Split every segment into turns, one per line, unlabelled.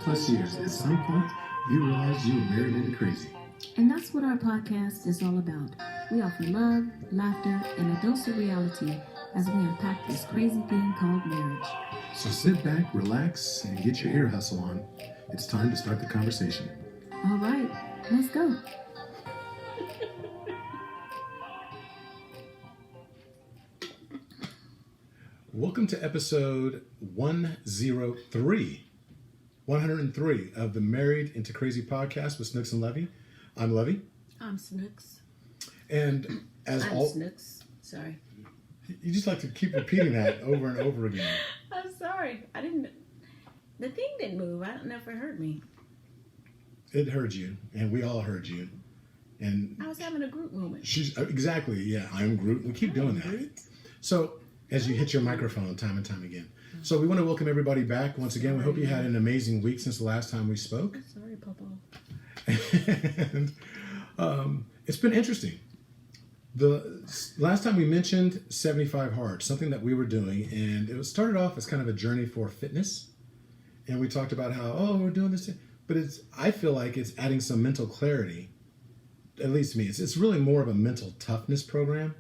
plus years, at some point, you realized you were married into crazy.
And that's what our podcast is all about. We offer love, laughter, and a dose of reality as we unpack this crazy thing called marriage.
So sit back, relax, and get your ear hustle on. It's time to start the conversation.
All right, let's go.
Welcome to episode 103 of the Married into Crazy podcast with Snooks and Levy. I'm Levy.
I'm Snooks.
And as
I'm
all...
Snooks. Sorry.
You just like to keep repeating that over and over again.
I'm sorry. The thing didn't move. I don't know if it heard me.
It heard you, and we all heard you. And
I was having a group moment.
Exactly, yeah. I'm Groot. We keep doing that.
Groot.
So, as you hit your microphone time and time again. So, we want to welcome everybody back once again. We hope you had an amazing week since the last time we spoke.
Sorry, Papa.
And it's been interesting. The last time we mentioned 75 Hard, something that we were doing, and it started off as kind of a journey for fitness. And we talked about how, we're doing this, but I feel like it's adding some mental clarity, at least to me. It's really more of a mental toughness program.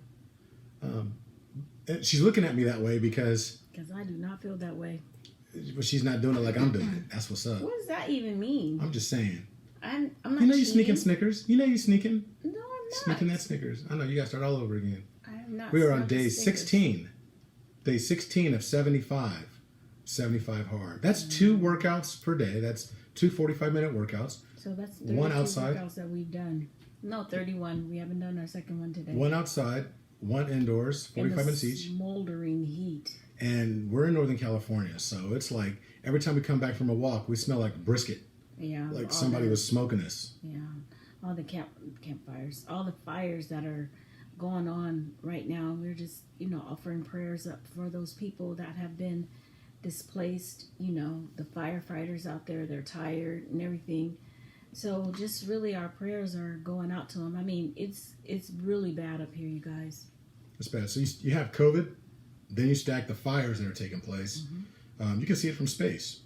And she's looking at me that way because
I do not feel that way.
But she's not doing it like I'm doing it. That's what's up.
What does that even mean?
I'm just saying.
I'm not.
You know you
cheating.
sneaking Snickers. You know you sneaking.
No, I'm not.
Sneaking that Snickers. I know you got to start all over again.
I am not.
We are on day
Snickers.
16. Day 16 of 75. 75 Hard. That's 2 workouts per day. That's 2 45-minute workouts.
So that's 32
one outside.
workouts that we've done. No, 31. We haven't done our second one today.
1 outside, 1 indoors, 45 minutes each.
Smoldering heat.
And we're in Northern California, so it's like every time we come back from a walk, we smell like brisket.
Yeah.
Like somebody was smoking us.
Yeah. All the campfires, all the fires that are going on right now. We're just, offering prayers up for those people that have been displaced. The firefighters out there, they're tired and everything. So just really our prayers are going out to them. I mean, it's really bad up here, you guys.
It's bad. So you have COVID, then you stack the fires that are taking place.
Mm-hmm.
You can see it from space.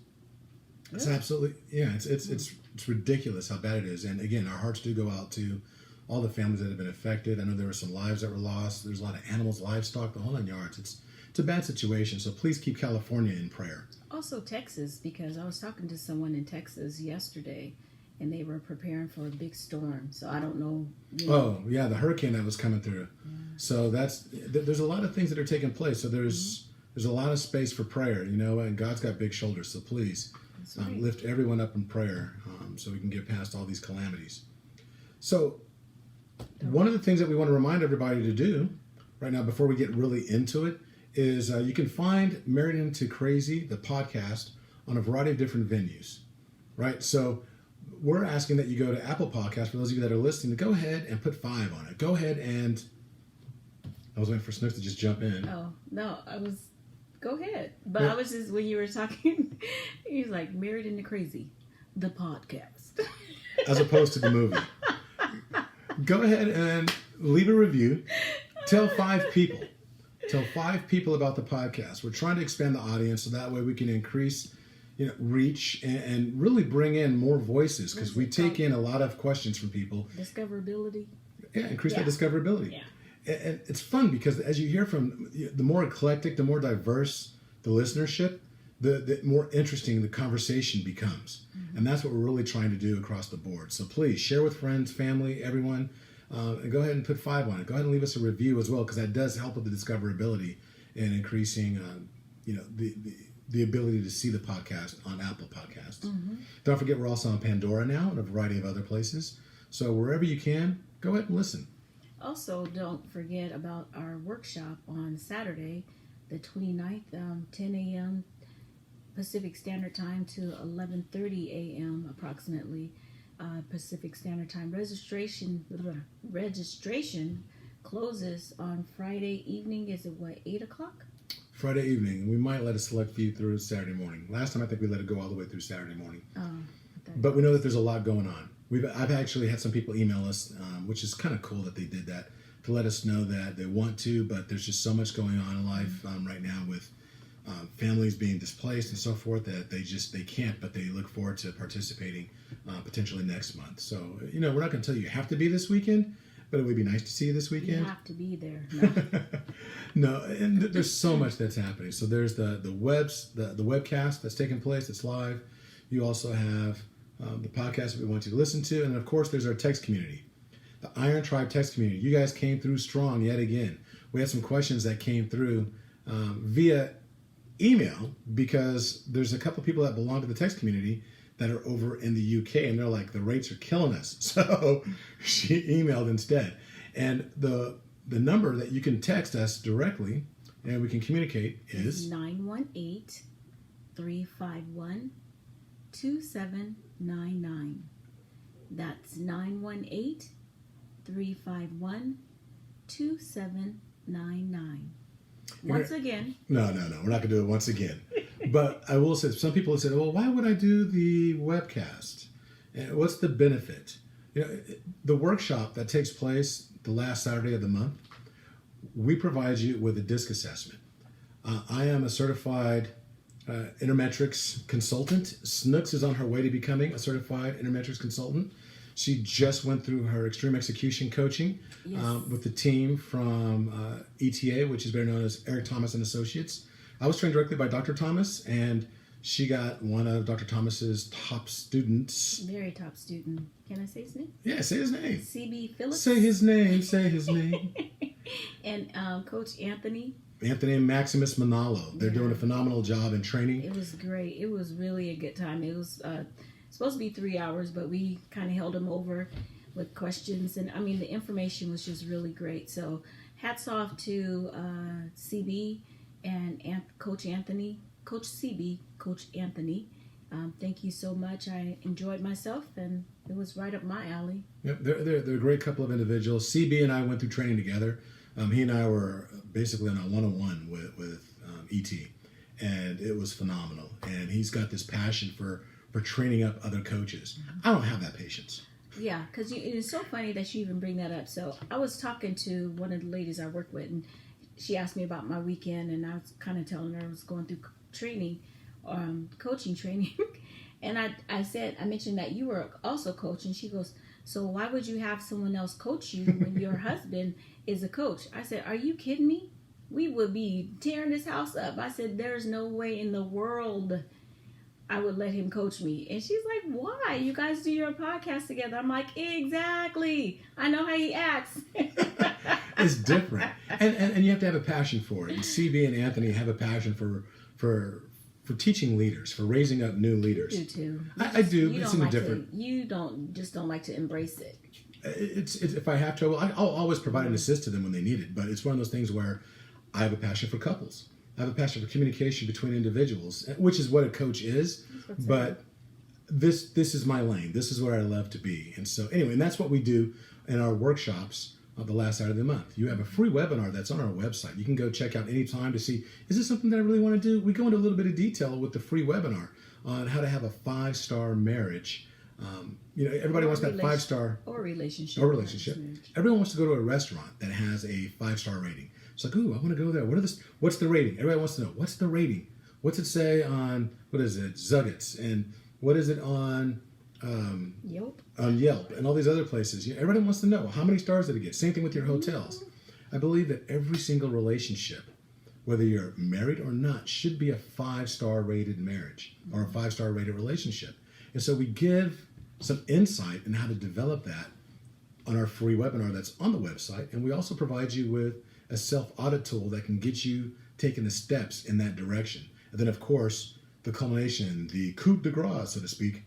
It's absolutely, it's ridiculous how bad it is. And again, our hearts do go out to all the families that have been affected. I know there were some lives that were lost. There's a lot of animals, livestock, the whole 9 yards. It's a bad situation. So please keep California in prayer.
Also Texas, because I was talking to someone in Texas yesterday, and they were preparing for a big storm. So I don't know.
Oh, yeah, the hurricane that was coming through. Yeah. So there's a lot of things that are taking place. So there's a lot of space for prayer, and God's got big shoulders. So please lift everyone up in prayer so we can get past all these calamities. So one of the things that we want to remind everybody to do right now before we get really into it is you can find Married into Crazy, the podcast, on a variety of different venues, right? So we're asking that you go to Apple Podcasts, for those of you that are listening, to go ahead and put 5 on it. Go ahead and... I was waiting for Snooks to just jump in.
Oh, no, go ahead. But I was just, when you were talking, he was like, Married into Crazy, the podcast.
As opposed to the movie. Go ahead and leave a review. Tell 5 people. Tell 5 people about the podcast. We're trying to expand the audience so that way we can increase reach and really bring in more voices, because we take in a lot of questions from people.
Discoverability.
Yeah, increase that discoverability.
Yeah.
And it's fun because as you hear from the more eclectic, the more diverse the listenership, the more interesting the conversation becomes. Mm-hmm. And that's what we're really trying to do across the board. So please share with friends, family, everyone, and go ahead and put 5 on it. Go ahead and leave us a review as well, because that does help with the discoverability and increasing, the ability to see the podcast on Apple Podcasts. Mm-hmm. Don't forget, we're also on Pandora now and a variety of other places. So wherever you can, go ahead and listen.
Also, don't forget about our workshop on Saturday, the 29th, 10 a.m. Pacific Standard Time to 11:30 a.m. approximately Pacific Standard Time. Registration closes on Friday evening. Is it 8 o'clock?
Friday evening. We might let a select few through Saturday morning. Last time I think we let it go all the way through Saturday morning. But we know that there's a lot going on. I've actually had some people email us, which is kind of cool that they did that, to let us know that they want to, but there's just so much going on in life right now with families being displaced and so forth, that they can't, but they look forward to participating potentially next month. So, we're not going to tell you have to be this weekend, but it would be nice to see you this weekend.
You have to be there. No.
No, and there's so much that's happening. So there's the webcast that's taking place. It's live. You also have the podcast that we want you to listen to, and of course, there's our text community, the Iron Tribe text community. You guys came through strong yet again. We had some questions that came through via email, because there's a couple people that belong to the text community that are over in the UK, and they're like, the rates are killing us. So she emailed instead, and the number that you can text us directly and we can communicate is
918-351-2799. That's 918-351-2799. Once again.
No. We're not going to do it once again. But I will say, some people have said, well, why would I do the webcast? And what's the benefit? The workshop that takes place the last Saturday of the month, we provide you with a DISC assessment. I am a certified intermetrics consultant. Snooks is on her way to becoming a certified intermetrics consultant. She just went through her extreme execution coaching with the team from ETA, which is better known as Eric Thomas and Associates. I was trained directly by Dr. Thomas, and she got one of Dr. Thomas's top students.
Very top student. Can I say his name?
Yeah, say his name.
CB Phillips.
Say his name. Say his name.
And Coach Anthony
and Maximus Manalo. They're doing a phenomenal job in training.
It was great. It was really a good time. It was supposed to be 3 hours, but we kind of held them over with questions. And I mean, the information was just really great. So hats off to CB and Coach Anthony, Coach CB, Coach Anthony. Thank you so much. I enjoyed myself, and it was right up my alley.
Yep, they're a great couple of individuals. CB and I went through training together. He and I were basically on a one-on-one with ET, and it was phenomenal. And he's got this passion for training up other coaches. I don't have that patience.
Yeah, because it's so funny that you even bring that up. So I was talking to one of the ladies I work with, and she asked me about my weekend, and I was kind of telling her I was going through training, coaching training. And I mentioned that you were also coaching. She goes, so why would you have someone else coach you when your husband is a coach? I said, are you kidding me? We would be tearing this house up. I said, there's no way in the world I would let him coach me. And she's like, why? You guys do your podcast together. I'm like, exactly. I know how he acts.
It's different. And you have to have a passion for it. And CB and Anthony have a passion for teaching leaders, for raising up new leaders.
You do too.
I do, but it's different.
You don't like to embrace it.
It's if I have to, I'll always provide an assist to them when they need it. But it's one of those things where I have a passion for couples. I have a passion for communication between individuals, which is what a coach is. But this is my lane. This is where I love to be. And so anyway, and that's what we do in our workshops of the last Saturday of the month. You have a free webinar that's on our website. You can go check out anytime to see, is this something that I really want to do? We go into a little bit of detail with the free webinar on how to have a 5-star marriage. Everybody wants that 5-star
or relationship.
Everyone wants to go to a restaurant that has a 5-star rating. It's like, ooh, I want to go there. What's the rating? Everybody wants to know, what's the rating? What's it say on, Zuggets? And what is it on
Yelp
and all these other places? Everybody wants to know, how many stars did it get? Same thing with your hotels. I believe that every single relationship, whether you're married or not, should be a 5-star rated marriage or a 5-star rated relationship. And so we give some insight in how to develop that on our free webinar that's on the website. And we also provide you with a self-audit tool that can get you taking the steps in that direction. And then, of course, the culmination, the coup de grace, so to speak,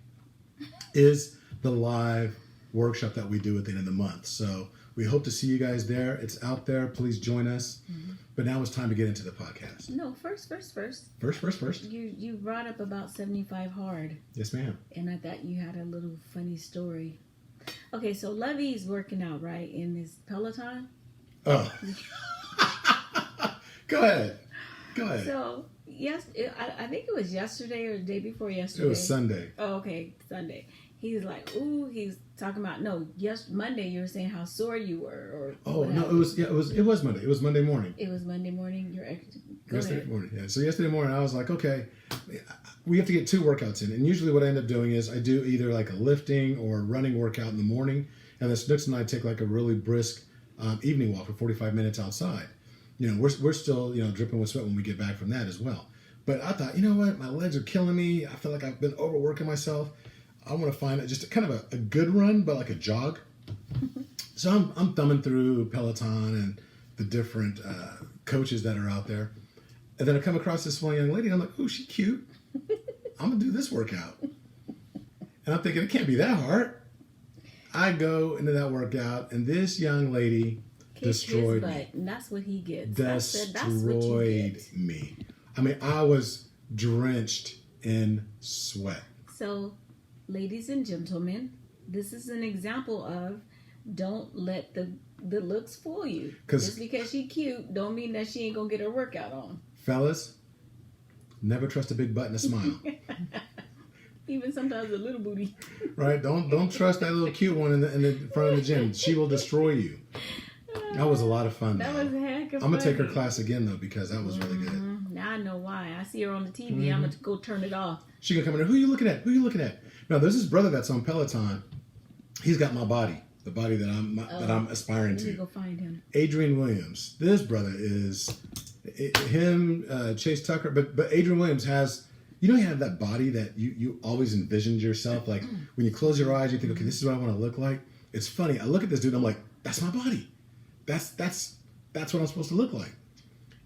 is the live workshop that we do at the end of the month. So we hope to see you guys there. It's out there. Please join us. Mm-hmm. But now it's time to get into the podcast.
No, first.
First.
You brought up about 75 hard.
Yes, ma'am.
And I thought you had a little funny story. Okay, so Lovey's working out, right, in his Peloton?
Oh. Go ahead.
So, yes, I think it was yesterday or the day before yesterday.
It was Sunday.
Oh, okay, Sunday. He's like, ooh, he's talking about, no, yes, Monday you were saying how sore you were. Or
Oh, no, it was Monday. It was Monday morning.
It was Monday morning.
Yesterday morning, yeah. So yesterday morning, I was like, okay, we have to get 2 workouts in. And usually what I end up doing is I do either like a lifting or running workout in the morning. And then Snooks and I take like a really brisk evening walk for 45 minutes outside. You know, we're still, dripping with sweat when we get back from that as well. But I thought, you know what? My legs are killing me. I feel like I've been overworking myself. I want to find just kind of a good run, but like a jog. So I'm thumbing through Peloton and the different coaches that are out there. And then I come across this one young lady. And I'm like, ooh, she's cute. I'm going to do this workout. And I'm thinking, it can't be that hard. I go into that workout, and this young lady destroyed me.
And that's what he gets.
Destroyed me. I mean, I was drenched in sweat.
So, ladies and gentlemen, this is an example of don't let the looks fool you. Just because she's cute don't mean that she ain't going to get her workout on.
Fellas, never trust a big butt and a smile.
Even sometimes a little booty.
Right? Don't trust that little cute one in the front of the gym. She will destroy you. That was a lot of fun.
That was heck of
I'm going to take her class again, though, because that was really good.
Now I know why. I see her on the TV. I'm going to go turn it off.
She going to come in there. Who are you looking at? Who are you looking at? No, there's this brother that's on Peloton. He's got my body. The body that I'm aspiring to.
Let me go find him.
Adrian Williams. This brother is him, Chase Tucker. But Adrian Williams has, you have that body that you always envisioned yourself. Like when you close your eyes, you think, okay, this is what I want to look like. It's funny. I look at this dude and I'm like, that's my body. That's what I'm supposed to look like.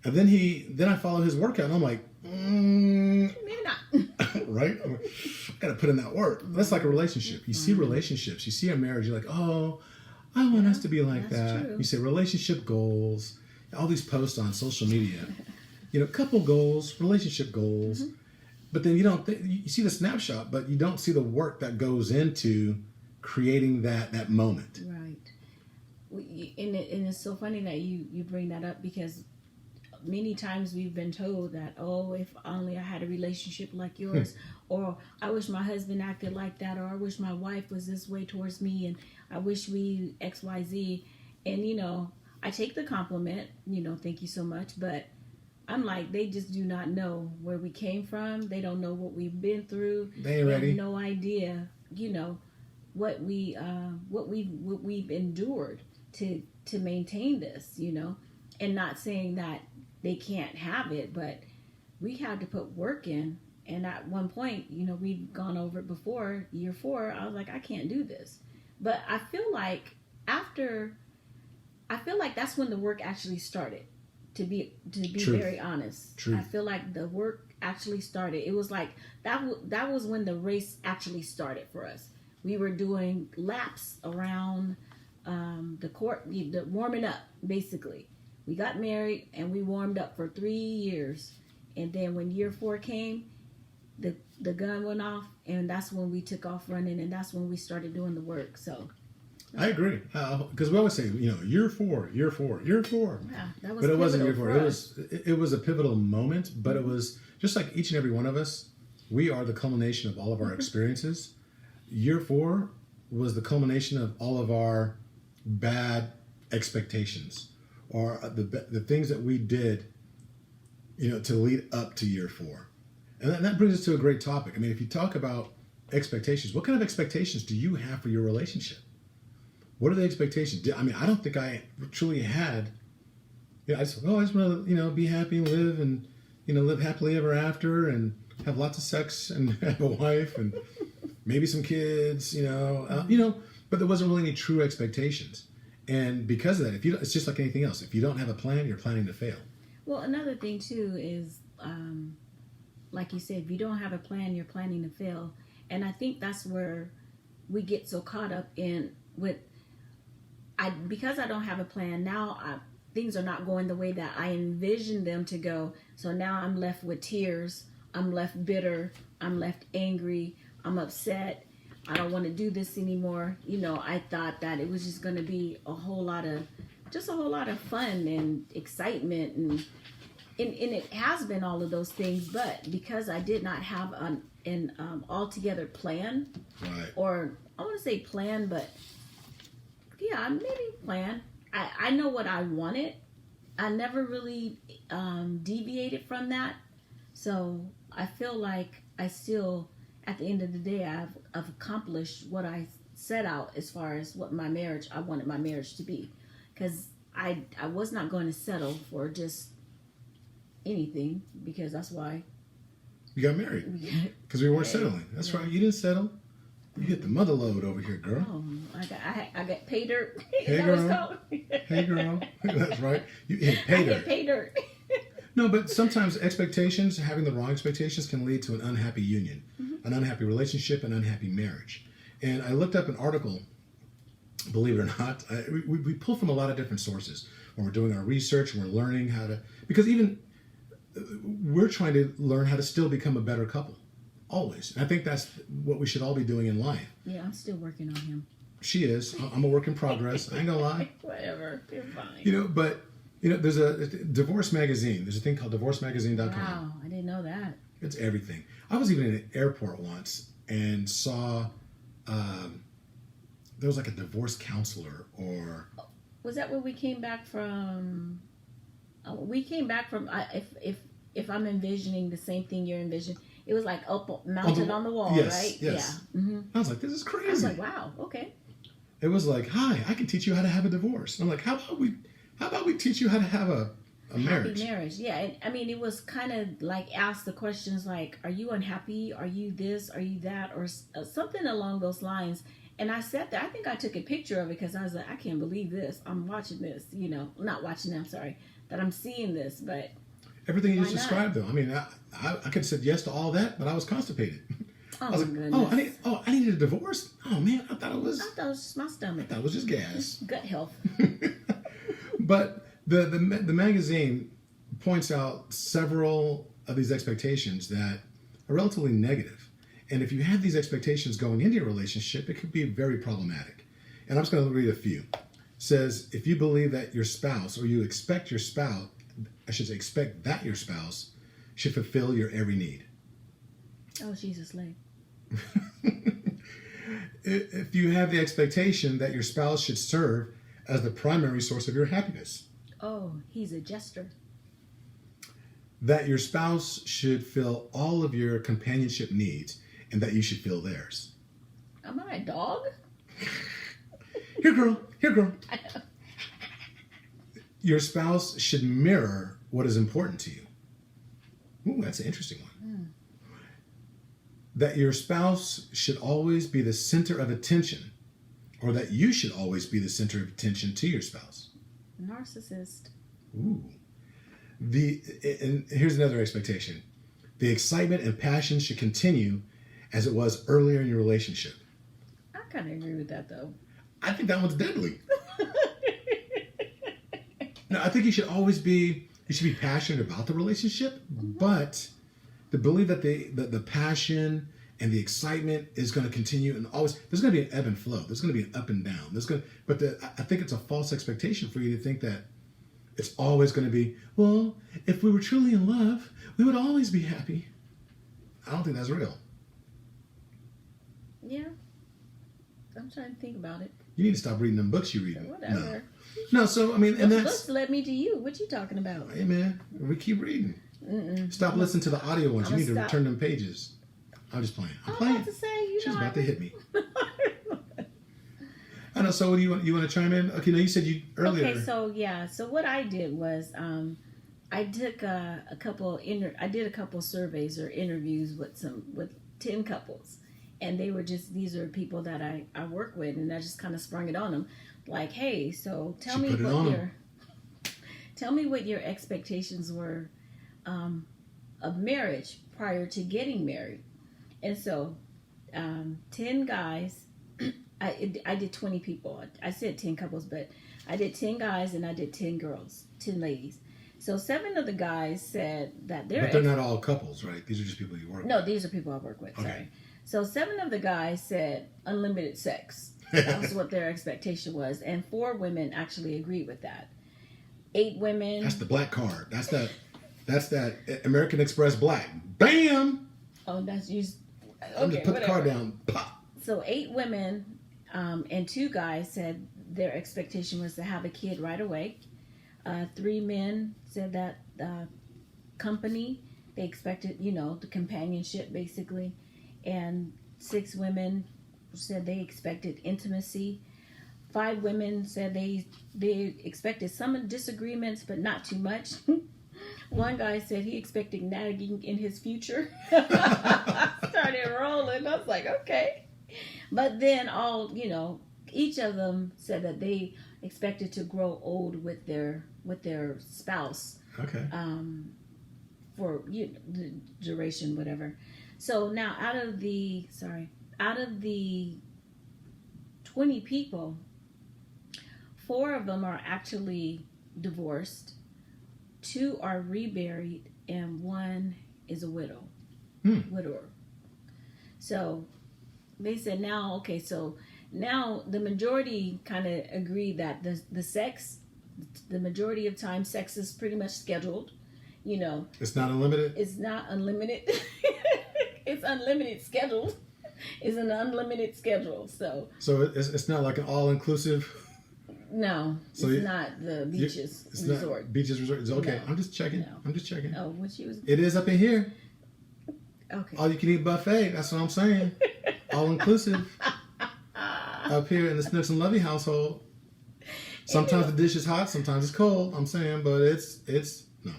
And then I follow his workout and I'm like,
maybe not.
Right? I got to put in that work. That's like a relationship. You see relationships. You see a marriage. You're like, oh, I want us to be like that. True. You say relationship goals. All these posts on social media. Couple goals, relationship goals. Mm-hmm. But then you see the snapshot, but you don't see the work that goes into creating that moment.
Right. And it's so funny that you bring that up, because many times we've been told that, oh, if only I had a relationship like yours, or I wish my husband acted like that, or I wish my wife was this way towards me, and I wish we XYZ. And, I take the compliment, thank you so much, but I'm like, they just do not know where we came from. They don't know what we've been through.
They ain't ready.
have no idea, what we've endured to maintain this, and not saying that they can't have it, but we had to put work in. And at one point, we've gone over it before, year 4, I was like, I can't do this. But I feel like that's when the work actually started, to be
Truth.
very honest.
Truth.
I feel like the work actually started. It was like, that was when the race actually started for us. We were doing laps around the court, the warming up, basically. We got married and we warmed up for 3 years. And then when year 4 came, the gun went off, and that's when we took off running, and that's when we started doing the work. So
I agree, because we always say, year 4.
Yeah, that was.
But it wasn't year 4.
It
It was a pivotal moment. But it was just like each and every one of us. We are the culmination of all of our experiences. Year 4 was the culmination of all of our bad expectations, or the things that we did, to lead up to year 4. And that brings us to a great topic. I mean, if you talk about expectations, what kind of expectations do you have for your relationship? What are the expectations? I don't think I truly had. I just want to, be happy and live, and, live happily ever after, and have lots of sex, and have a wife, and maybe some kids, but there wasn't really any true expectations. And because of that, it's just like anything else. If you don't have a plan, you're planning to fail.
Well, another thing too is, like you said, if you don't have a plan, you're planning to fail. And I think that's where we get so caught up in because I don't have a plan now. Things are not going the way that I envisioned them to go. So now I'm left with tears. I'm left bitter. I'm left angry. I'm upset. I don't want to do this anymore. I thought that it was just going to be a whole lot of fun and excitement, and it has been all of those things. But because I did not have an and altogether plan,
Right.
or I want to say plan, but yeah, maybe plan. I know what I wanted. I never really deviated from that. So I feel like I still, at the end of the day, I've accomplished what I set out as far as what I wanted my marriage to be. Because I was not going to settle for just anything, because that's why
You got married because we weren't settling. That's right. You didn't settle. You hit the mother load over here, girl.
Oh, I got pay dirt.
Hey,
That was
girl.
called.
Hey, girl. That's right. You hit pay
I
dirt.
get pay dirt.
No, but sometimes expectations, having the wrong expectations, can lead to an unhappy union, an unhappy relationship, an unhappy marriage. And I looked up an article, believe it or not. We pull from a lot of different sources when we're doing our research and we're learning how to, because even we're trying to learn how to still become a better couple, always. And I think that's what we should all be doing in life.
Yeah, I'm still working on him.
She is. I'm a work in progress. I ain't gonna lie.
Whatever, you're fine.
But there's a Divorce Magazine. There's a thing called divorcemagazine.com.
Wow, I didn't know that.
It's everything. I was even in an airport once and saw there was like a divorce counselor or.
Was that where we came back from? We came back from. If I'm envisioning the same thing you're envisioning, it was like up mounted on the wall,
yes,
right?
Yes.
Yeah. Mm-hmm.
I was like, this is crazy.
I was like, wow, okay.
It was like, hi, I can teach you how to have a divorce. And I'm like, how about we teach you how to have a marriage?
Happy marriage, yeah. And, I mean, it was kind of like ask the questions like, are you unhappy? Are you this? Are you that? Or something along those lines. And I sat there. I think I took a picture of it because I was like, I can't believe this. I'm watching this. Not watching. I'm sorry that I'm seeing this, but.
Everything you just described, though. I mean, I could have said yes to all that, but I was constipated.
Oh,
I was like,
goodness.
I needed a divorce? Oh, man, I thought it was
just my stomach.
That was just gas.
Gut health.
But the magazine points out several of these expectations that are relatively negative. And if you have these expectations going into your relationship, it could be very problematic. And I'm just going to read a few. It says, if you believe that your spouse, or you expect your spouse, I should say, expect that your spouse should fulfill your every need.
Oh, Jesus, leg.
If you have the expectation that your spouse should serve as the primary source of your happiness.
Oh, he's a jester.
That your spouse should fill all of your companionship needs and that you should fill theirs.
Am I a dog?
Here, girl. Your spouse should mirror what is important to you. Ooh, that's an interesting one. That your spouse should always be the center of attention, or that you should always be the center of attention to your spouse.
Narcissist.
Ooh. And here's another expectation. The excitement and passion should continue as it was earlier in your relationship.
I kind of agree with that, though.
I think that one's deadly. No, I think you should be passionate about the relationship, but to believe that the passion and the excitement is going to continue, and always there's going to be an ebb and flow. There's going to be an up and down. I think it's a false expectation for you to think that it's always going to be, well, if we were truly in love, we would always be happy. I don't think that's real.
Yeah. I'm trying to think about it.
You need to stop reading them books you read.
Whatever.
No, so, I mean, and
Those
that's...
books led me to you. What you talking about?
Hey, man, we keep reading. Stop listening to the audio ones. You need to return them pages. I'm just playing. I'm playing.
about to say,
She's about to hit me. I know. So, what do you want? You want to chime in? Okay. Now you said you earlier.
Okay. So yeah. So what I did was, I took a couple. I did a couple surveys or interviews with 10 couples, and they were just, these are people that I work with, and I just kind of sprung it on them, like, hey, so tell me what your expectations were of marriage prior to getting married. And so 10 guys, I did 20 people. I said 10 couples, but I did 10 guys and I did 10 girls, 10 ladies. So 7 of the guys said that
But they're not all couples, right? These are just people you work with.
No, these are people I work with, sorry. So 7 of the guys said unlimited sex. That was what their expectation was. And 4 women actually agreed with that. 8 women.
That's the black card. That's that American Express black. Bam!
Oh, that's used.
I'm just put the car
whatever.
down. Pop.
So 8 women and 2 guys said their expectation was to have a kid right away. 3 men said that company, they expected, the companionship basically. And 6 women said they expected intimacy. 5 women said they expected some disagreements, but not too much. One guy said he expected nagging in his future. Started rolling. I was like, okay. But then each of them said that they expected to grow old with their spouse.
Okay.
For the duration, whatever. So now out of the 20 people, 4 of them are actually divorced, 2 are remarried, and 1 is a widower. So they said now the majority kind of agreed that the majority of time sex is pretty much scheduled.
It's not unlimited.
It's not unlimited. It's unlimited scheduled. It's an unlimited schedule. So
it's not like an all-inclusive.
No, so it's not the beaches resort.
Not beaches resort. It's okay.
No.
I'm just checking.
No.
I'm just checking.
Oh, when she was.
It is up in here.
Okay.
All you can eat buffet. That's what I'm saying. All-inclusive. Up here in the Snooks and Lovey household. Sometimes the dish is hot. Sometimes it's cold. I'm saying, but it's no.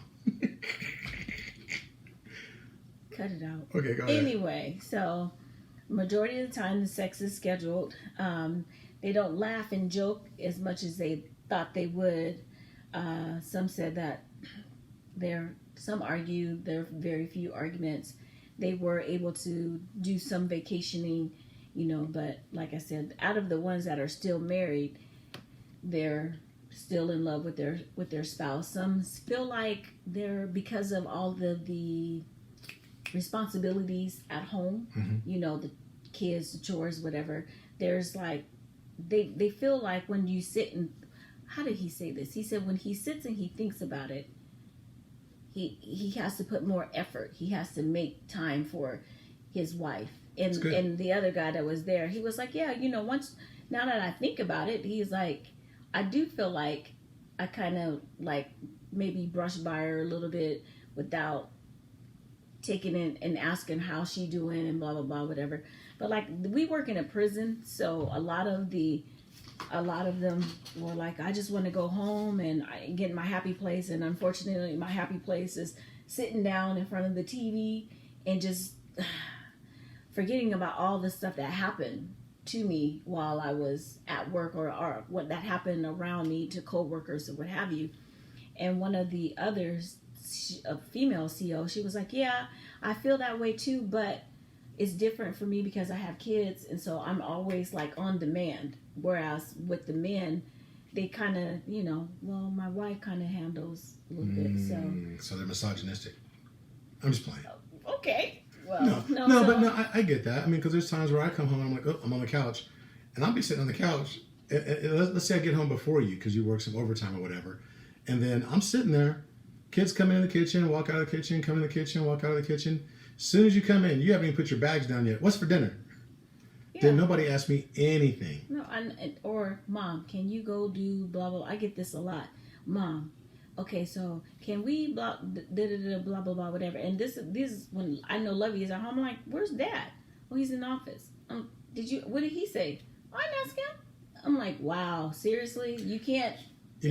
Cut it out.
Okay, go ahead.
Anyway, so majority of the time the sex is scheduled. They don't laugh and joke as much as they thought they would. Some said that some argue there are very few arguments. They were able to do some vacationing, but like I said, out of the ones that are still married, they're still in love with their spouse. Some feel like because of all the responsibilities at home, the kids, the chores, whatever, there's like they feel like when you sit and, how did he say this? He said when he sits and he thinks about it, he has to put more effort. He has to make time for his wife. And the other guy that was there, he was like, yeah, once, now that I think about it, he's like, I do feel like I kind of like maybe brushed by her a little bit without taking in and asking how she doing and blah blah blah whatever. But like we work in a prison, so a lot of them were like, I just want to go home and get in my happy place. And unfortunately, my happy place is sitting down in front of the TV and just forgetting about all the stuff that happened to me while I was at work, or what that happened around me to coworkers or what have you. And one of the others, a female CEO, she was like, yeah, I feel that way too, but it's different for me because I have kids, and so I'm always like on demand. Whereas with the men, they kind of, well, my wife kind of handles a little bit,
so they're misogynistic. I'm just playing.
Okay. Well,
no, I get that. I mean, because there's times where I come home and I'm like, oh, I'm on the couch, and I'll be sitting on the couch. Let's say I get home before you because you work some overtime or whatever, and then I'm sitting there. Kids come in the kitchen, walk out of the kitchen, come in the kitchen, walk out of the kitchen. As soon as you come in, you haven't even put your bags down yet. What's for dinner? Yeah. Then nobody asked me anything.
No, or Mom, can you go do blah blah? I get this a lot. Mom, okay, so can we blah blah blah blah whatever? And this is when I know Lovey is at home. I'm like, where's Dad? Oh, he's in the office. What did he say? I didn't ask him. I'm like, wow, seriously, you can't.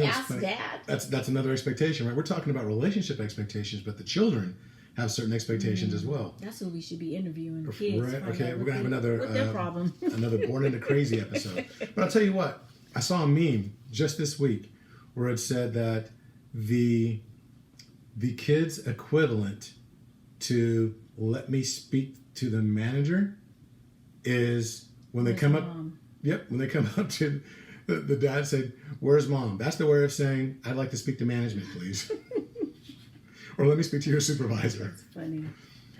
Ask Dad.
That's another expectation, right? We're talking about relationship expectations, but the children have certain expectations as well.
That's what we should be interviewing kids.
Right? Okay, we're gonna have another
problem.
another Born Into Crazy episode. But I'll tell you what, I saw a meme just this week where it said that the kids equivalent to "let me speak to the manager" is when they come up. Yep, when they come up to. The dad said, "Where's Mom?" That's the way of saying, "I'd like to speak to management, please." Or let me speak to your supervisor.
That's funny.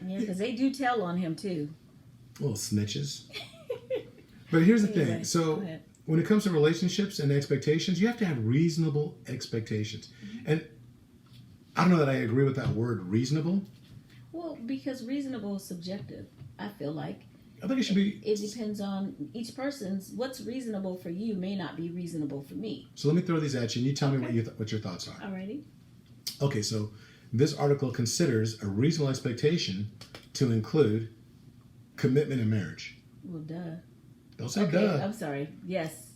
Yeah, because they do tell on him, too.
Little snitches. But here's the thing. So when it comes to relationships and expectations, you have to have reasonable expectations. Mm-hmm. And I don't know that I agree with that word, reasonable.
Well, because reasonable is subjective. I feel like
I think it should be.
it depends on each person's. What's reasonable for you may not be reasonable for me.
So let me throw these at you, and you tell me what your thoughts are.
Alrighty.
Okay, so this article considers a reasonable expectation to include commitment in marriage.
Well, duh.
Don't say
Okay,
duh.
I'm sorry. Yes,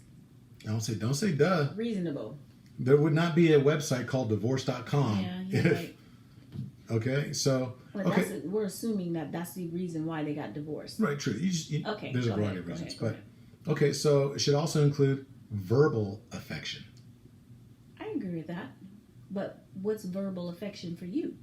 Don't say duh.
reasonable.
There would not be a website called divorce.com.
Yeah, you're right.
Okay, so
But
okay,
we're assuming that that's the reason why they got divorced.
right, true.
Okay,
there's a
go
variety
ahead,
of
go
reasons,
ahead, go
but okay, so it should also include verbal affection.
I agree with that. But what's verbal affection for you?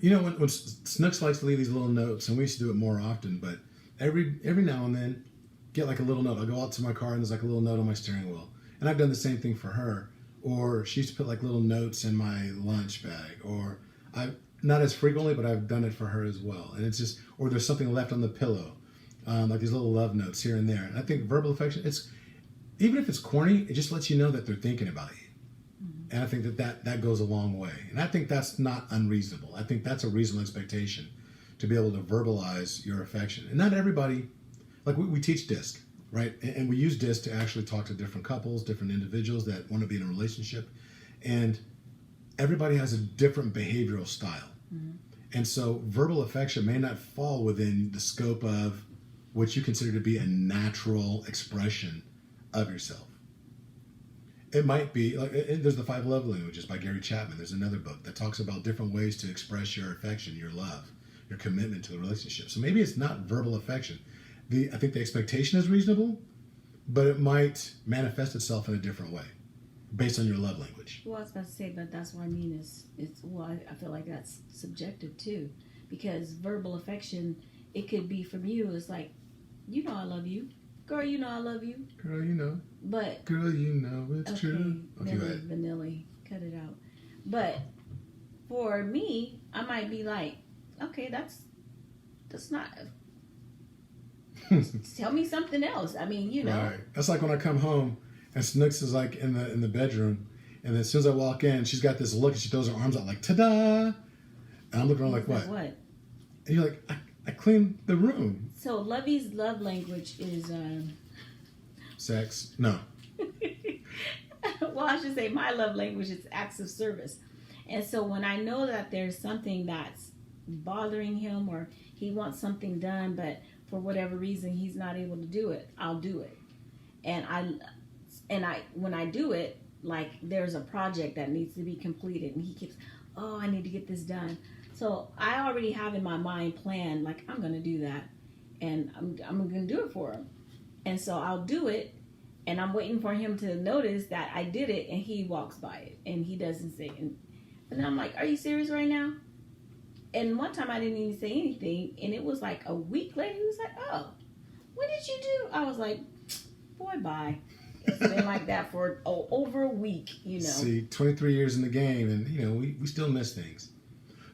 You know, when Snooks likes to leave these little notes, and we used to do it more often, but every now and then, get like a little note. I'll go out to my car and there's like a little note on my steering wheel, and I've done the same thing for her. Or she used to put like little notes in my lunch bag, or I not as frequently, but I've done it for her as well. And it's just, or there's something left on the pillow, like these little love notes here and there. And I think verbal affection, it's even if it's corny, it just lets you know that they're thinking about you. And I think that goes a long way. And I think that's not unreasonable. I think that's a reasonable expectation to be able to verbalize your affection. And not everybody, like we teach DISC, right? And we use DISC to actually talk to different couples, different individuals that want to be in a relationship. And everybody has a different behavioral style. And so verbal affection may not fall within the scope of what you consider to be a natural expression of yourself. It might be, like, there's the 5 Love Languages by Gary Chapman. There's another book that talks about different ways to express your affection, your love, your commitment to the relationship. So maybe it's not verbal affection. I think the expectation is reasonable, but it might manifest itself in a different way based on your love language.
Well, I was about to say, but that's what I mean I feel like that's subjective too. Because verbal affection, it could be from you. It's like, you know I love you. Girl, you know I love you.
Girl, you know.
But
Girl, you know it's
okay,
true. Okay, go ahead.
vanilla, cut it out. But for me, I might be like, okay, that's not. Tell me something else. I mean, you know.
Right. That's like when I come home and Snooks is like in the bedroom, and then as soon as I walk in, she's got this look and she throws her arms out like ta-da, and I'm looking around like, what?
What?
And you're like, I cleaned the room.
So Lovey's love language is
Sex? No.
well, I should say my love language is acts of service. And so when I know that there's something that's bothering him or he wants something done, but for whatever reason he's not able to do it, I'll do it. And I when I do it, like there's a project that needs to be completed and he keeps, oh, I need to get this done. So I already have in my mind planned, like I'm going to do that and I'm going to do it for him. And so I'll do it and I'm waiting for him to notice that I did it and he walks by it and he doesn't say it. And then I'm like, are you serious right now? And one time I didn't even say anything and it was like a week later he was like, oh, what did you do? I was like, boy, bye. It's been like that for over a week, you know.
See, 23 years in the game and, you know, we still miss things.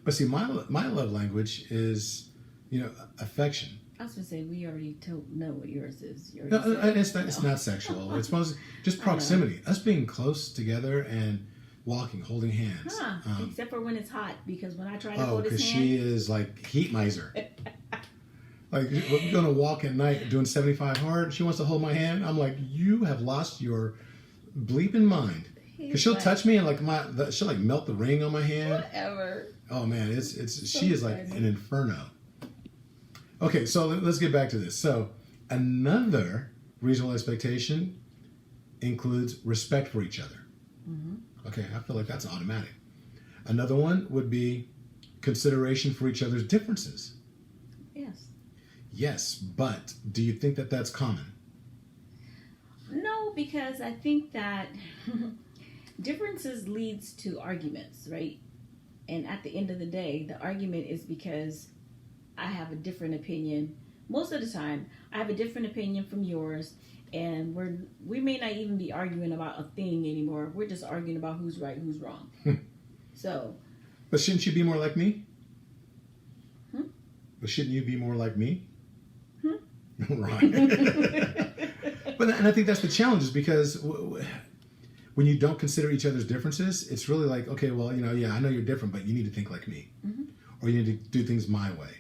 But see, my love language is, you know, affection.
I was going to say, we already know what yours is.
No, it's not sexual. It's mostly just proximity. Us being close together and walking, holding hands.
Huh. Except for when it's hot, because when I try to hold his
because
hand.
she is like heat miser. Like, we're going to walk at night doing 75 hard. She wants to hold my hand. I'm like, you have lost your bleeping mind. Because she'll touch me and like she'll like melt the ring on my hand.
Whatever.
Oh man, she is like
funny.
an inferno. Okay, so let's get back to this. So another reasonable expectation includes respect for each other. Mm-hmm. Okay, I feel like that's automatic. Another one would be consideration for each other's differences.
Yes.
Yes, but do you think that that's common?
No, because I think that differences leads to arguments, right? And at the end of the day, the argument is because I have a different opinion. Most of the time, I have a different opinion from yours, and we may not even be arguing about a thing anymore. We're just arguing about who's right, who's wrong. So.
But shouldn't you be more like me?
Hmm?
But shouldn't you be more like me? Right. And I think that's the challenge, is because when you don't consider each other's differences, it's really like, okay, well, you know, yeah, I know you're different, but you need to think like me, or you need to do things my way.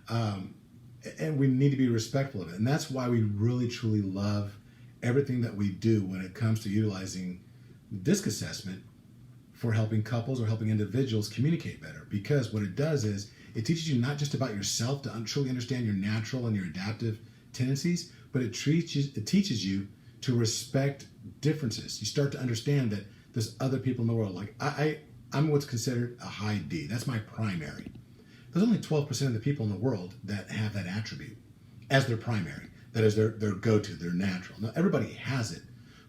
And we need to be respectful of it. And that's why we really, truly love everything that we do when it comes to utilizing DISC assessment for helping couples or helping individuals communicate better. Because what it does is it teaches you not just about yourself to truly understand your natural and your adaptive tendencies, but it teaches you to respect differences. You start to understand that there's other people in the world. Like I'm what's considered a high D. That's my primary. There's only 12% of the people in the world that have that attribute as their primary. That is their go-to, their natural. Now, everybody has it,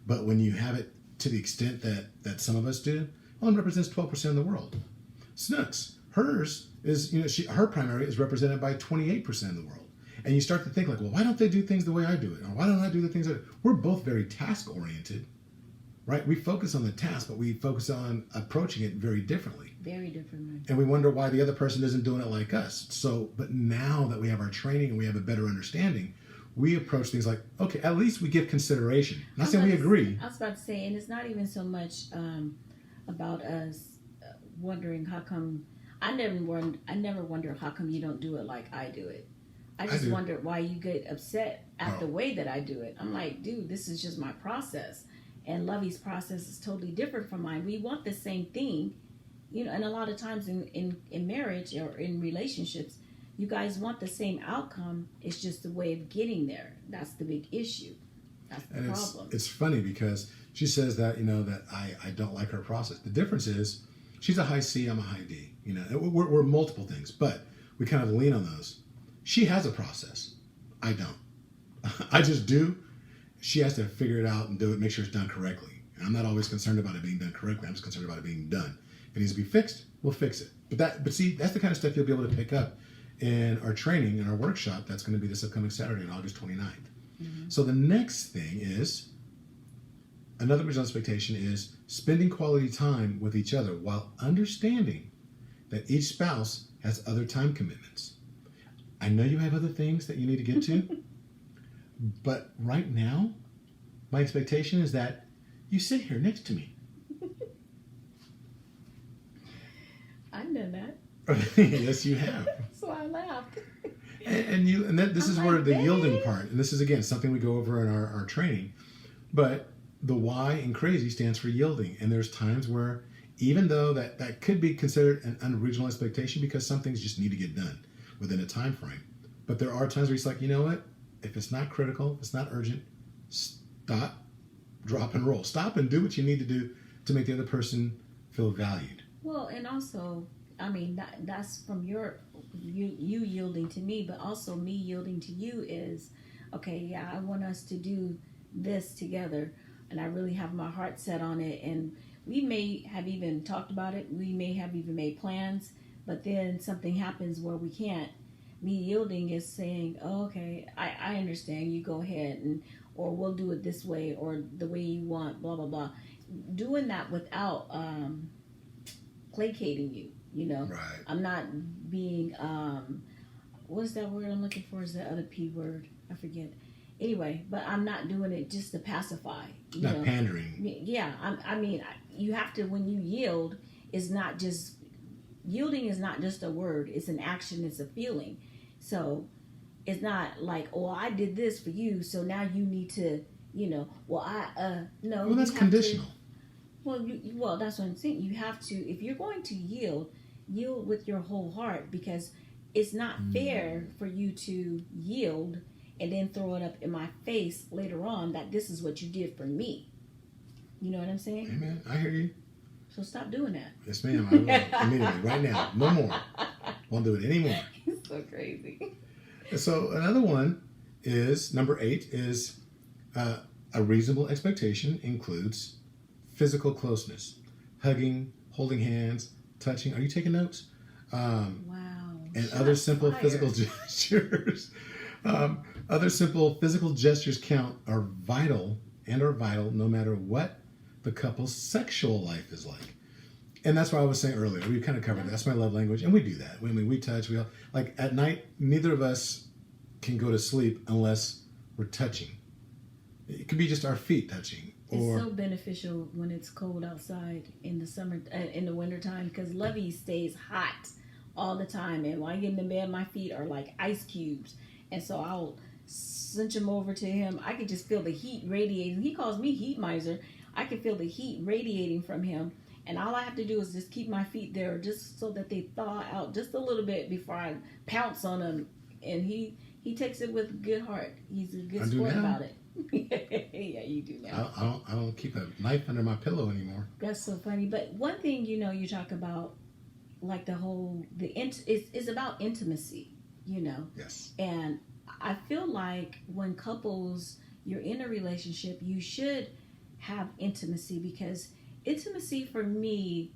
but when you have it to the extent that some of us do, well, it represents 12% of the world. Snooks, hers is, her primary is represented by 28% of the world. And you start to think like, well, why don't they do things the way I do it? Or why don't I do the things that we're both very task-oriented, right? We focus on the task, but we focus on approaching it very differently.
Very differently.
And we wonder why the other person isn't doing it like us. So, but now that we have our training and we have a better understanding, we approach things like, okay, at least we give consideration. Not saying we agree.
I was about to say, and it's not even so much about us wondering how come. I never wonder how come you don't do it like I do it. I just wonder why you get upset at the way that I do it. I'm like, dude, this is just my process. And Lovey's process is totally different from mine. We want the same thing, and a lot of times in marriage or in relationships, you guys want the same outcome. It's just the way of getting there. That's the big issue. That's the problem.
It's funny because she says that, that I don't like her process. The difference is she's a high C, I'm a high D. We're multiple things, but we kind of lean on those. She has a process. I don't. I just do. She has to figure it out and do it, make sure it's done correctly. And I'm not always concerned about it being done correctly. I'm just concerned about it being done. If it needs to be fixed, we'll fix it. But see, that's the kind of stuff you'll be able to pick up in our training, in our workshop. That's going to be this upcoming Saturday on August 29th. Mm-hmm. So the next thing is, another original expectation is spending quality time with each other while understanding that each spouse has other time commitments. I know you have other things that you need to get to, but right now, my expectation is that you sit here next to me.
I've done that.
Yes, you have.
So I laughed.
This is where the yielding part, and this is again something we go over in our training, but the Y in crazy stands for yielding. And there's times where, even though that could be considered an unoriginal expectation because some things just need to get done within a time frame. But there are times where it's like, you know what? If it's not critical, if it's not urgent, stop, drop, and roll. Stop and do what you need to do to make the other person feel valued.
Well, and also, I mean, that's from you yielding to me, but also me yielding to you is, okay, yeah, I want us to do this together, and I really have my heart set on it, and we may have even talked about it, we may have even made plans, but then something happens where we can't. Me yielding is saying, oh, okay, I understand, you go ahead, or we'll do it this way, or the way you want, blah, blah, blah. Doing that without placating you,
Right.
I'm not being, what's that word I'm looking for? Is the other P word? I forget. Anyway, but I'm not doing it just to pacify.
Not pandering.
Yeah, I mean, you have to, when you yield, yielding is not just a word, it's an action, it's a feeling. So it's not like, oh, I did this for you, so now you need to, no.
Well, that's conditional.
Well, that's what I'm saying. You have to, if you're going to yield with your whole heart, because it's not fair for you to yield and then throw it up in my face later on that this is what you did for me. You know what I'm saying?
Amen. I hear you.
So stop doing that.
Yes, ma'am. I will. Immediately. Right now. No more. Won't do it anymore.
It's so crazy.
So another one is, number 8, is a reasonable expectation includes physical closeness. Hugging, holding hands, touching. Are you taking notes?
Wow.
And other simple physical gestures. Other simple physical gestures are vital no matter what the couple's sexual life is like. And that's what I was saying earlier. We kind of covered that. That's my love language. And we do that. We touch. Like at night, neither of us can go to sleep unless we're touching. It could be just our feet touching.
It's so beneficial when it's cold outside in the summer, in the wintertime, because Lovey stays hot all the time. And when I get in bed, my feet are like ice cubes. And so I'll cinch them over to him. I can just feel the heat radiating. He calls me heat miser. I can feel the heat radiating from him. And all I have to do is just keep my feet there just so that they thaw out just a little bit before I pounce on them. And he takes it with good heart. He's a good sport about it. Yeah, you do now.
I don't keep a knife under my pillow anymore.
That's so funny. But one thing, you talk about, like it's about intimacy,
Yes.
And I feel like when couples, you're in a relationship, you should have intimacy, because intimacy for me,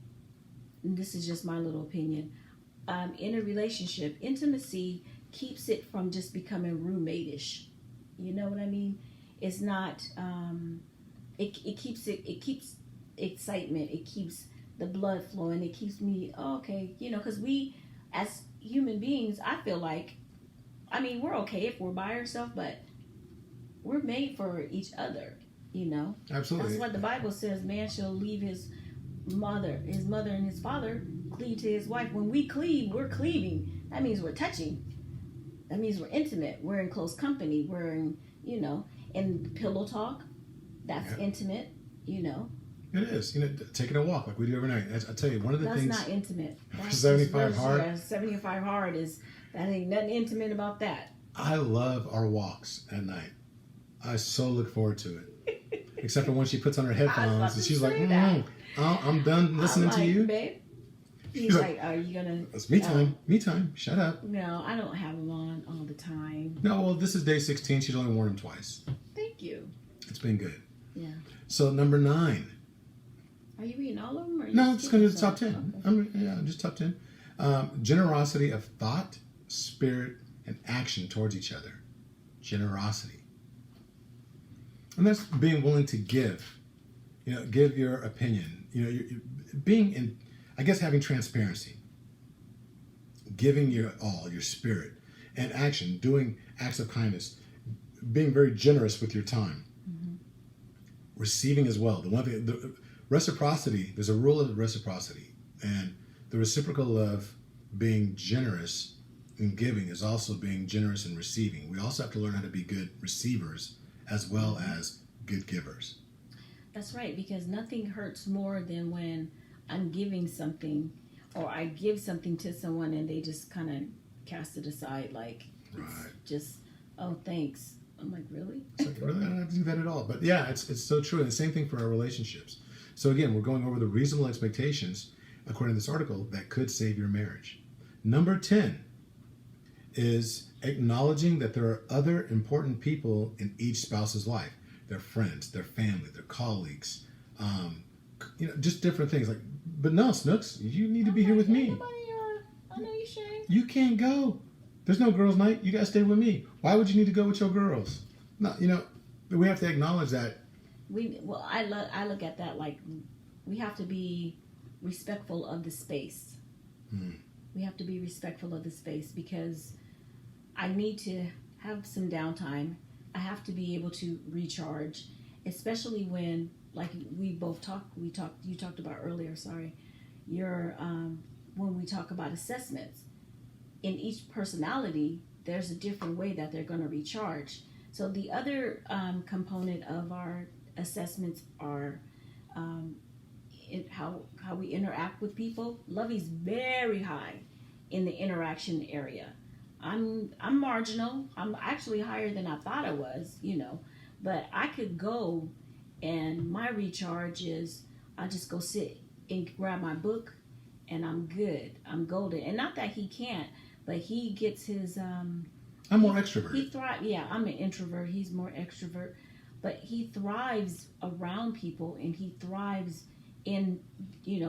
and this is just my little opinion, in a relationship, intimacy keeps it from just becoming roommate-ish. You know what I mean? It's not, it keeps excitement, it keeps the blood flowing, it keeps me, okay, because we, as human beings, I feel like, we're okay if we're by ourselves, but we're made for each other,
Absolutely.
That's what the Bible says, man shall leave his mother and his father, cleave to his wife. When we cleave, we're cleaving. That means we're touching. That means we're intimate. We're in close company. We're in, in pillow talk. That's intimate,
It is. Taking a walk like we do every night. I tell you, one of the things.
That's not intimate. That's
75 hard.
Yeah, 75 hard that ain't nothing intimate about that.
I love our walks at night. I so look forward to it. Except for when she puts on her headphones and she's like, I'm done listening to you.
Babe. He's like, are you gonna?
It's me time. Me time. Shut up.
No, I don't have them on all the time.
No, well, this is day 16. She's only worn them twice.
Thank you.
It's been good.
Yeah.
So number 9.
Are you reading all of them? Or
No, I'm just going to do the top 10.
Okay.
Just top 10. Generosity of thought, spirit, and action towards each other. Generosity. And that's being willing to give. Give your opinion. Being in, I guess, having transparency. Giving your all, your spirit, and action. Doing acts of kindness. Being very generous with your time. Mm-hmm. Receiving as well. The one thing, the reciprocity. There's a rule of reciprocity, and the reciprocal of being generous in giving is also being generous in receiving. We also have to learn how to be good receivers as well as good givers.
That's right, because nothing hurts more than when I'm giving something, or I give something to someone and they just kind of cast it aside, like,
right.
Just, oh, thanks. I'm like, really?
It's like, really? I don't have to do that at all. But yeah, it's so true. And the same thing for our relationships. So again, we're going over the reasonable expectations, according to this article, that could save your marriage. Number 10 is acknowledging that there are other important people in each spouse's life. Their friends, their family, their colleagues, just different things. Like, but no, Snooks, you need to be here with me.
I know you should.
You can't go. There's no girls' night. You gotta stay with me. Why would you need to go with your girls? No, we have to acknowledge that.
I look at that like we have to be respectful of the space. We have to be respectful of the space, because I need to have some downtime. I have to be able to recharge, especially when, like you talked about earlier, when we talk about assessments. In each personality, there's a different way that they're going to recharge. So the other component of our assessments are how we interact with people. Lovey's very high in the interaction area. I'm marginal. I'm actually higher than I thought I was, but I could go, and my recharge is I just go sit and grab my book, and I'm good. I'm golden. And not that he can't, but he gets his
I'm more extrovert.
He thrives. Yeah, I'm an introvert. He's more extrovert, but he thrives around people, and he thrives in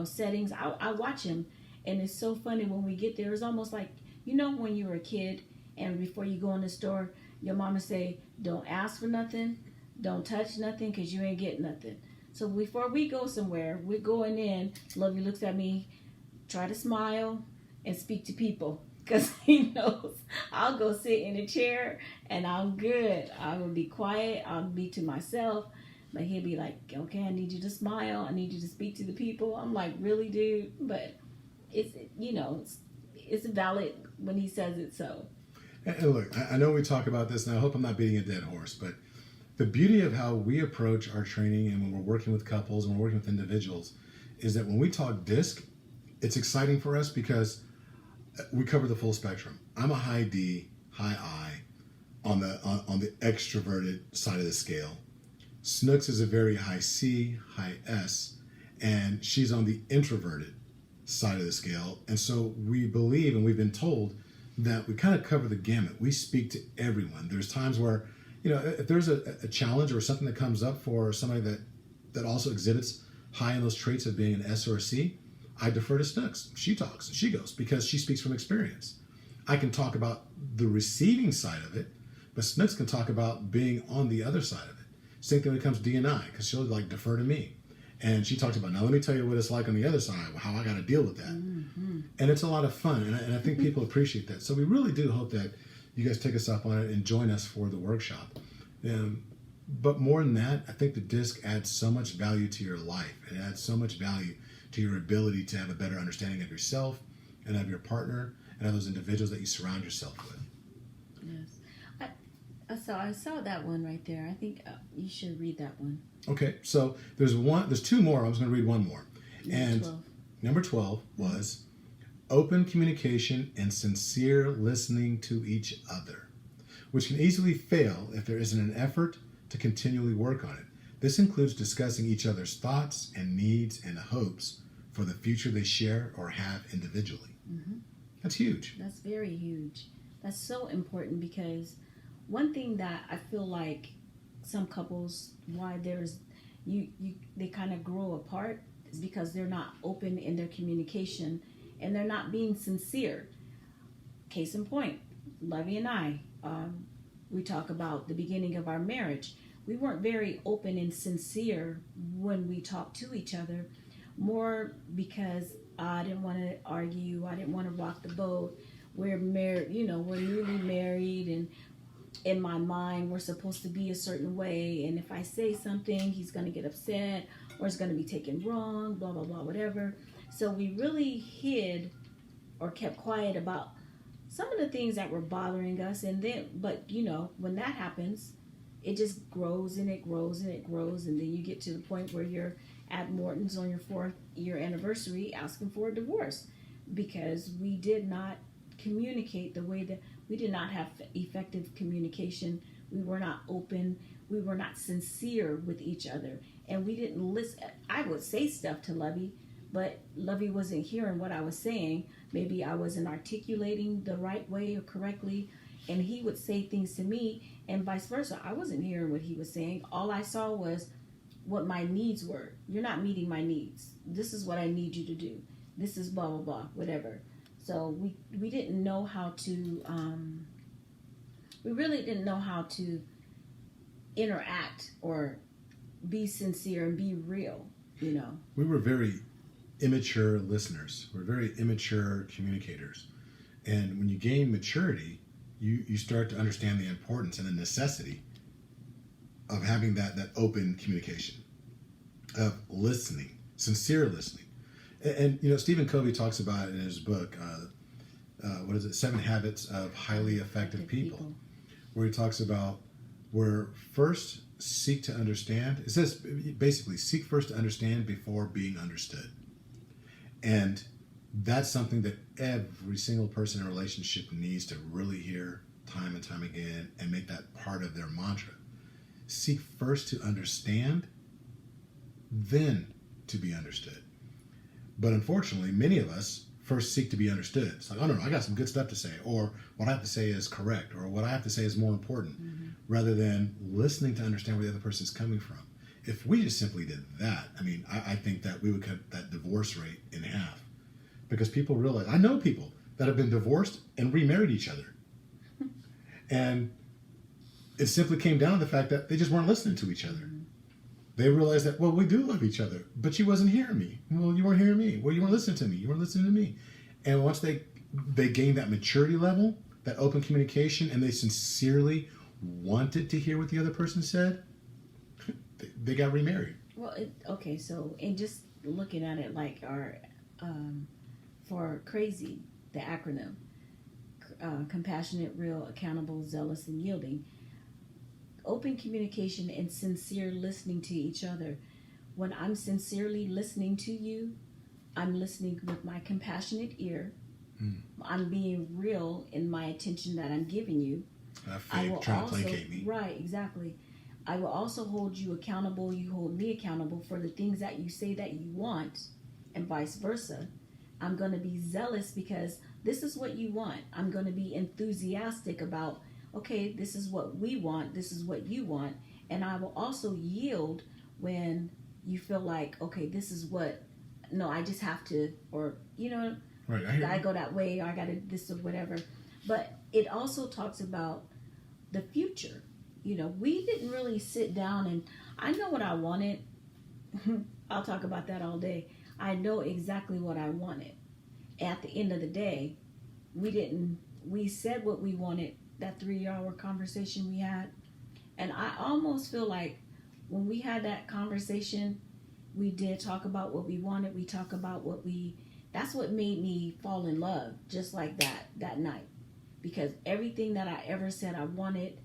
settings. I watch him, and it's so funny when we get there. It's almost like when you were a kid, and before you go in the store, your mama say, "Don't ask for nothing, don't touch nothing, because you ain't getting nothing." So before we go somewhere, we're going in. Lovey looks at me, try to smile, and speak to people. Because he knows I'll go sit in a chair and I'm good. I will be quiet. I'll be to myself. But he'll be like, okay, I need you to smile. I need you to speak to the people. I'm like, really, dude? But it's it's valid when he says it. So,
And look, I know we talk about this, and I hope I'm not beating a dead horse, but the beauty of how we approach our training and when we're working with couples and we're working with individuals is that when we talk DISC, it's exciting for us because we cover the full spectrum. I'm a high D, high I on the extroverted side of the scale. Snooks is a very high C, high S, and she's on the introverted side of the scale. And so we believe, and we've been told, that we kind of cover the gamut. We speak to everyone. There's times where, if there's a challenge or something that comes up for somebody that also exhibits high in those traits of being an S or a C, I defer to Snooks. She talks, she goes, because she speaks from experience. I can talk about the receiving side of it, but Snooks can talk about being on the other side of it. Same thing when it comes to D&I, because she'll defer to me. And she talks about, now let me tell you what it's like on the other side, how I got to deal with that. Mm-hmm. And it's a lot of fun, and I think people appreciate that. So we really do hope that you guys take us up on it and join us for the workshop. But more than that, I think the DISC adds so much value to your life. It adds so much value to your ability to have a better understanding of yourself and of your partner and of those individuals that you surround yourself with.
Yes. So I saw that one right there. I think you should read that one.
Okay, so there's two more. I was going to read one more. Number 12 was open communication and sincere listening to each other, which can easily fail if there isn't an effort to continually work on it. This includes discussing each other's thoughts and needs and hopes for the future they share or have individually. Mm-hmm. That's huge.
That's very huge. That's so important, because one thing that I feel like some couples, why they kind of grow apart, is because they're not open in their communication and they're not being sincere. Case in point, Lovey and I, we talk about the beginning of our marriage. We weren't very open and sincere when we talked to each other, more because I didn't want to argue. I didn't want to rock the boat. We're married, we're newly married, and in my mind, we're supposed to be a certain way. And if I say something, he's going to get upset or it's going to be taken wrong, blah, blah, blah, whatever. So we really hid or kept quiet about some of the things that were bothering us. But when that happens, it just grows and it grows and it grows. And then you get to the point where you're at Morton's on your 4th-year anniversary asking for a divorce because we did not communicate the way that we did not have effective communication. We were not open. We were not sincere with each other. And we didn't listen. I would say stuff to Lovey, but Lovey wasn't hearing what I was saying. Maybe I wasn't articulating the right way or correctly. And he would say things to me and vice versa. I wasn't hearing what he was saying. All I saw was what my needs were. You're not meeting my needs. This is what I need you to do. This is blah, blah, blah, whatever. So we didn't know how to, we really didn't know how to interact or be sincere and be real,
We were very immature listeners. We're very immature communicators. And when you gain maturity, you start to understand the importance and the necessity of having that open communication, of listening, sincere listening. And Stephen Covey talks about it in his book, 7 Habits of Highly Effective People, where he talks about where first seek to understand. It says basically seek first to understand before being understood. And that's something that every single person in a relationship needs to really hear time and time again and make that part of their mantra. Seek first to understand, then to be understood. But unfortunately, many of us first seek to be understood. It's like, oh no, I got some good stuff to say, or what I have to say is correct, or what I have to say is more important, rather than listening to understand where the other person is coming from. If we just simply did that, I think that we would cut that divorce rate in half. Because people realize, I know people that have been divorced and remarried each other. And it simply came down to the fact that they just weren't listening to each other. They realized that, well, we do love each other, but you wasn't hearing me. Well, you weren't hearing me. Well, you weren't listening to me. You weren't listening to me. And once they gained that maturity level, that open communication, and they sincerely wanted to hear what the other person said, they got remarried.
Well, so, and just looking at it like for crazy, the acronym. Compassionate, real, accountable, zealous, and yielding. Open communication and sincere listening to each other. When I'm sincerely listening to you, I'm listening with my compassionate ear. I'm being real in my attention that I'm giving you.
I will try to placate me.
Right, exactly. I will also hold you accountable. You hold me accountable for the things that you say that you want, and vice versa. I'm going to be zealous because this is what you want. I'm going to be enthusiastic about, okay, this is what we want. This is what you want. And I will also yield when you feel like, okay, this is what, no, I just have to, or, you know,
right,
I gotta go that way, or I gotta this or whatever. But it also talks about the future. You know, we didn't really sit down and I know what I wanted. I'll talk about that all day. I know exactly what I wanted. At the end of the day, we said what we wanted, that 3-hour conversation we had. And I almost feel like when we had that conversation, we did talk about what we wanted. We talk about that's what made me fall in love, just like that night. Because everything that I ever said I wanted,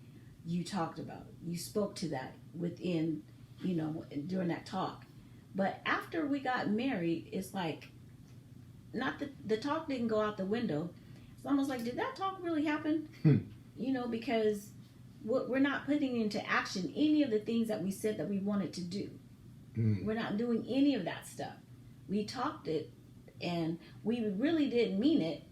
you talked about. You spoke to that within, you know, during that talk. But after we got married, it's like, not the talk didn't go out the window. It's almost like, did that talk really happen? You know, because we're not putting into action any of the things that we said that we wanted to do. We're not doing any of that stuff. We talked it, and we really didn't mean it,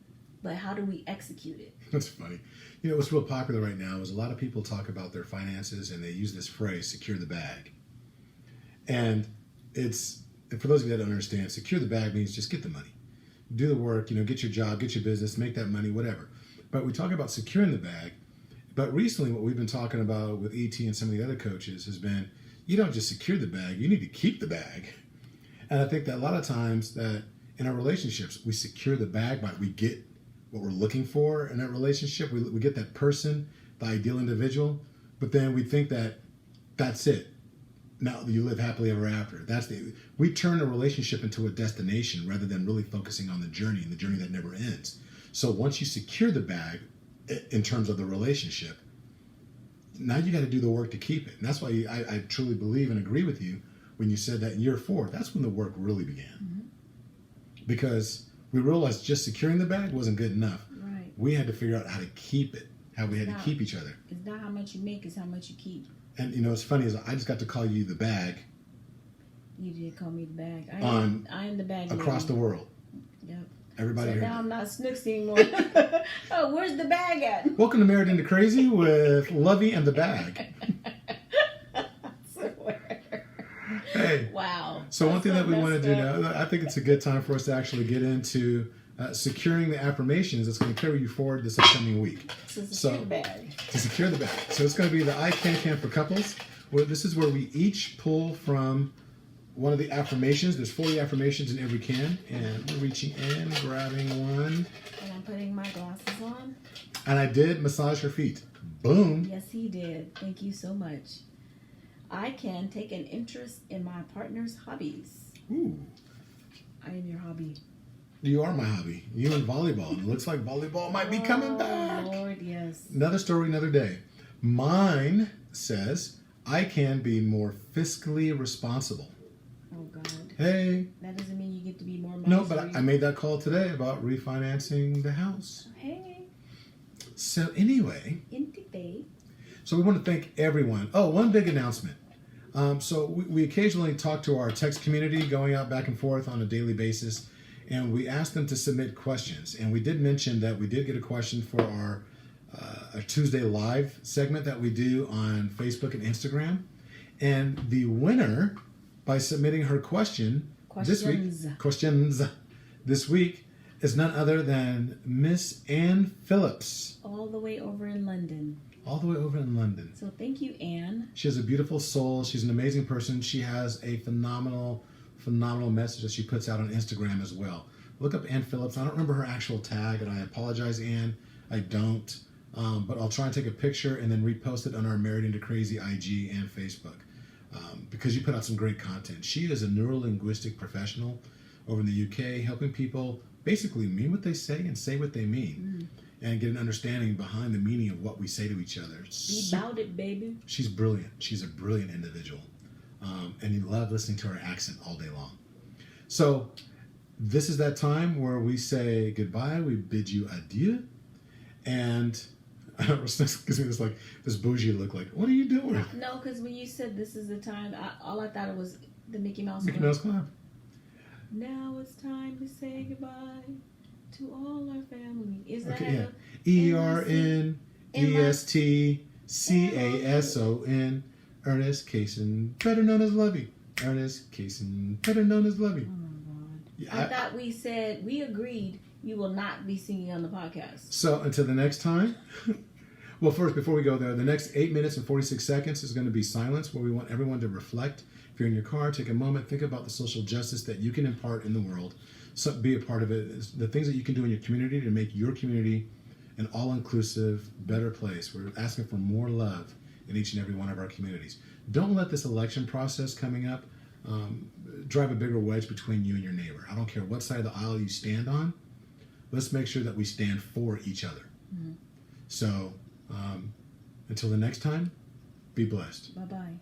but how do we execute it?
That's funny. You know, what's real popular right now is a lot of people talk about their finances, and they use this phrase, secure the bag. And for those of you that don't understand, secure the bag means just get the money. Do the work, you know, get your job, get your business, make that money, whatever. But we talk about securing the bag. But recently what we've been talking about with ET and some of the other coaches has been, you don't just secure the bag, you need to keep the bag. And I think that a lot of times that in our relationships, we secure the bag by we get what we're looking for in that relationship. We get that person, the ideal individual, but then we think that that's it. Now you live happily ever after. We turn a relationship into a destination rather than really focusing on the journey and the journey that never ends. So once you secure the bag in terms of the relationship, now you got to do the work to keep it. And that's why I truly believe and agree with you when you said that in year 4, that's when the work really began. Because we realized just securing the bag wasn't good enough.
Right.
We had to figure out how to keep it, how we had to keep each other.
It's not how much you make, it's how much you keep. And
you know, what's funny is I just got to call you the bag.
You did call me the bag. I am the bag.
Across the world.
Yep.
Everybody
so
heard
now
that.
I'm not Snooks anymore. Oh, where's the bag at?
Welcome to Married into Crazy with Lovey and the Bag. Hey.
Wow.
So one thing that we want to do now, I think it's a good time for us to actually get into securing the affirmations that's going to carry you forward this upcoming week.
To secure the bag.
To secure the bag. So it's going to be the I Can for couples. This is where we each pull from one of the affirmations. There's 40 affirmations in every can. And we're reaching in, grabbing one.
And I'm putting my glasses on.
And I did massage her feet. Boom.
Yes, he did. Thank you so much. I can take an interest in my partner's hobbies.
Ooh.
I am your hobby.
You are my hobby. You and volleyball. And it looks like volleyball might be coming back.
Lord, yes.
Another story, another day. Mine says, I can be more fiscally responsible.
Oh, God.
Hey.
That doesn't mean you get to be more
No, but I made that call today about refinancing the house.
Hey.
So anyway. So we want to thank everyone. Oh, one big announcement. So we occasionally talk to our text community, going out back and forth on a daily basis, and we asked them to submit questions. And we did mention that we did get a question for our Tuesday live segment that we do on Facebook and Instagram. And the winner, by submitting her questions this week, is none other than Miss Ann Phillips.
All the way over in London.
All the way over in London.
So thank you, Anne.
She has a beautiful soul. She's an amazing person. She has a phenomenal message that she puts out on Instagram as well. Look up Ann Phillips. I don't remember her actual tag, and I apologize, Ann. I don't. But I'll try and take a picture and then repost it on our Married into Crazy IG and Facebook because you put out some great content. She is a neurolinguistic professional over in the UK, helping people basically mean what they say and say what they mean, and get an understanding behind the meaning of what we say to each other.
Be about it, baby.
She's brilliant. She's a brilliant individual, and you love listening to her accent all day long. So this is that time where we say goodbye. We bid you adieu, and I don't know, it gives me this bougie look. Like, what are you doing?
No, because when you said this is the time, all I thought it was the Mickey Mouse
Mickey
Club.
Mouse Club.
Now it's time to say goodbye to all our family. Is that
Okay, yeah. ERNESTCASON. Ernest Cason, better known as Lovey. Ernest Cason, better known as Lovey.
Oh my God.
Yeah,
I thought we agreed you will not be singing on the podcast.
So until the next time, well, first, before we go there, the next 8 minutes and 46 seconds is going to be silence, where we want everyone to reflect. If you're in your car, take a moment, think about the social justice that you can impart in the world. So be a part of it. The things that you can do in your community to make your community an all-inclusive, better place. We're asking for more love in each and every one of our communities. Don't let this election process coming up drive a bigger wedge between you and your neighbor. I don't care what side of the aisle you stand on. Let's make sure that we stand for each other. Mm-hmm. So until the next time, be blessed.
Bye-bye.